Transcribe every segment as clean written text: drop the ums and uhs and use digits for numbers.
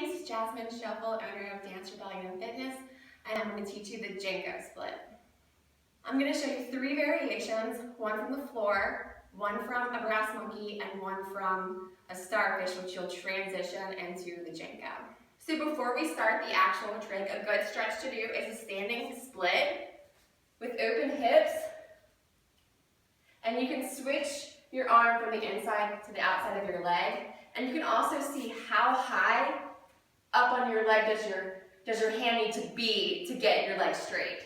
name's Jasmine Scheffel, owner of Dance Rebellion and Fitness, and I'm going to teach you the jenko split. I'm going to show you 3 variations, one from the floor, one from a brass monkey, and one from a starfish, which you'll transition into the jenko. So before we start the actual trick, a good stretch to do is a standing split with open hips, and you can switch your arm from the inside to the outside of your leg, and you can also see how high up on your leg does your hand need to be to get your leg straight.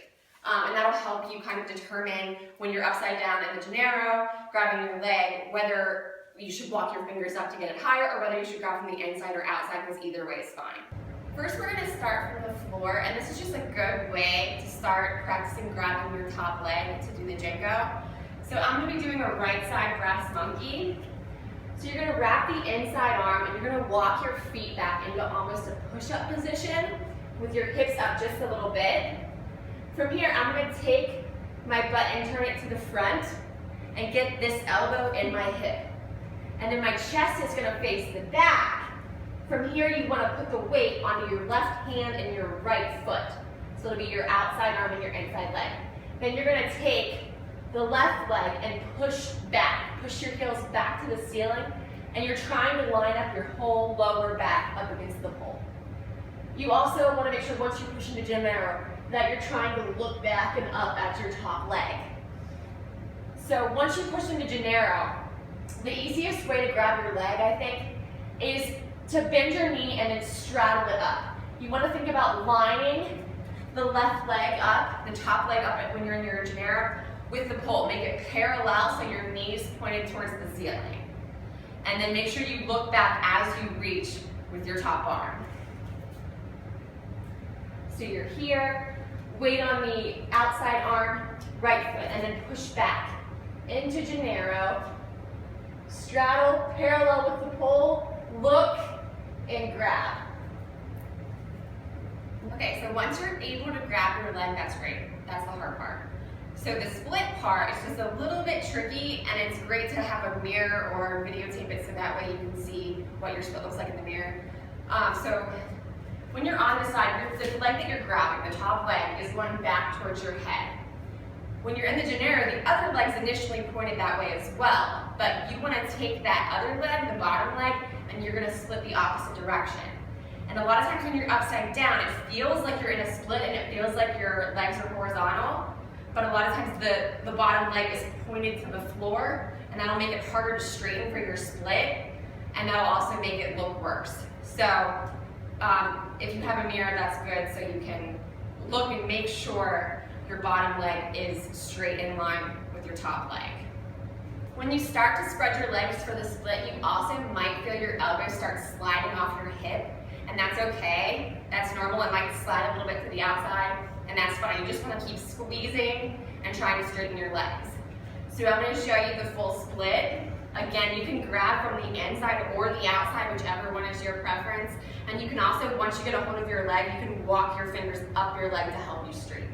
And that'll help you kind of determine when you're upside down in the janeiro, grabbing your leg, whether you should walk your fingers up to get it higher or whether you should grab from the inside or outside, because either way is fine. First, we're going to start from the floor, and this is just a good way to start practicing grabbing your top leg to do the jenko. So I'm going to be doing a right side brass monkey. So you're going to wrap the inside arm and you're going to walk your feet back into almost a push-up position with your hips up just a little bit. From here, I'm going to take my butt and turn it to the front and get this elbow in my hip. And then my chest is going to face the back. From here, you want to put the weight onto your left hand and your right foot. So it'll be your outside arm and your inside leg. Then you're going to take the left leg and push back. Push your heels back to the ceiling, and you're trying to line up your whole lower back up against the pole. You also want to make sure once you push into janeiro that you're trying to look back and up at your top leg. So once you push into janeiro, the easiest way to grab your leg, I think, is to bend your knee and then straddle it up. You want to think about lining the left leg up, the top leg up when you're in your janeiro, with the pole. Make it parallel so your knees pointed towards the ceiling. And then make sure you look back as you reach with your top arm. So you're here, weight on the outside arm, right foot, and then push back into janeiro, straddle parallel with the pole, look, and grab. Okay, so once you're able to grab your leg, that's great. That's the hard part. So the split part is just a little bit tricky, and it's great to have a mirror or videotape it so that way you can see what your split looks like in the mirror. So when you're on the side, the leg that you're grabbing, the top leg, is going back towards your head. When you're in the janeiro, the other leg's initially pointed that way as well, but you want to take that other leg, the bottom leg, and you're going to split the opposite direction. And a lot of times when you're upside down, it feels like you're in a split and it feels like your legs are horizontal. But a lot of times the bottom leg is pointed to the floor, and that'll make it harder to straighten for your split, and that'll also make it look worse. So if you have a mirror, that's good, so you can look and make sure your bottom leg is straight in line with your top leg. When you start to spread your legs for the split, you also might feel your elbows start sliding off your hip, and that's okay. That's normal. It might slide a little bit to the outside, and that's fine. You just want to keep squeezing and trying to straighten your legs. So I'm going to show you the full split. Again, you can grab from the inside or the outside, whichever one is your preference. And you can also, once you get a hold of your leg, you can walk your fingers up your leg to help you straighten.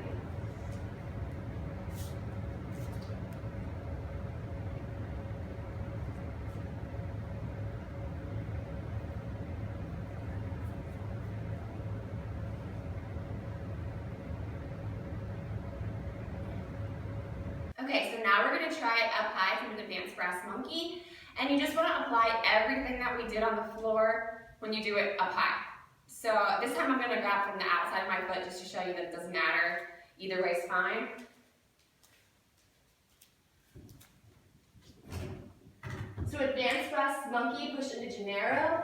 Okay, so now we're going to try it up high from an advanced brass monkey, and you just want to apply everything that we did on the floor when you do it up high. So this time I'm going to grab from the outside of my foot just to show you that it doesn't matter. Either way is fine. So advanced brass monkey, push into janeiro.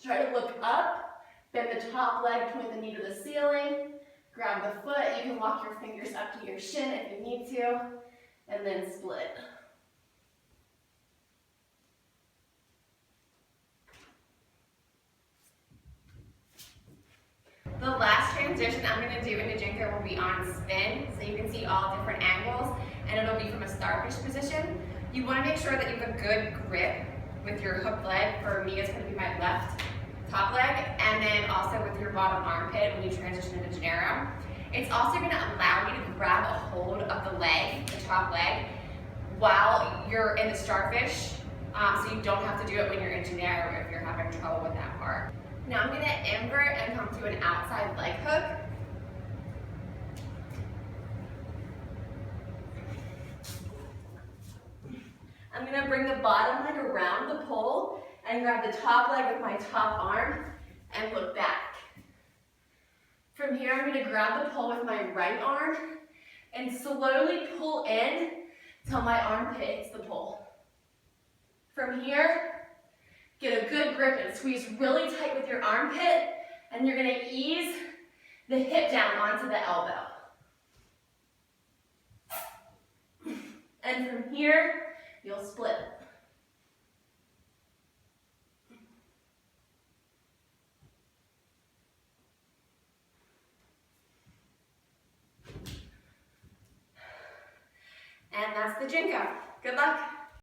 Try to look up, bend the top leg, point the knee to the ceiling. Grab the foot, you can walk your fingers up to your shin if you need to, and then split. The last transition I'm going to do in the jenko will be on spin, so you can see all different angles, and it'll be from a starfish position. You want to make sure that you have a good grip with your hook leg. For me, it's going to be my left top leg, and then also with your bottom armpit when you transition into janeiro. It's also going to allow you to grab a hold of the leg, the top leg, while you're in the starfish so you don't have to do it when you're in janeiro if you're having trouble with that part. Now I'm going to invert and come to an outside leg hook. I'm going to bring the bottom leg around the pole and grab the top leg with my top arm and look back. From here, I'm going to grab the pole with my right arm and slowly pull in till my armpit hits the pole. From here, get a good grip and squeeze really tight with your armpit, and you're going to ease the hip down onto the elbow. And from here, you'll split. And that's the jenko. Good luck.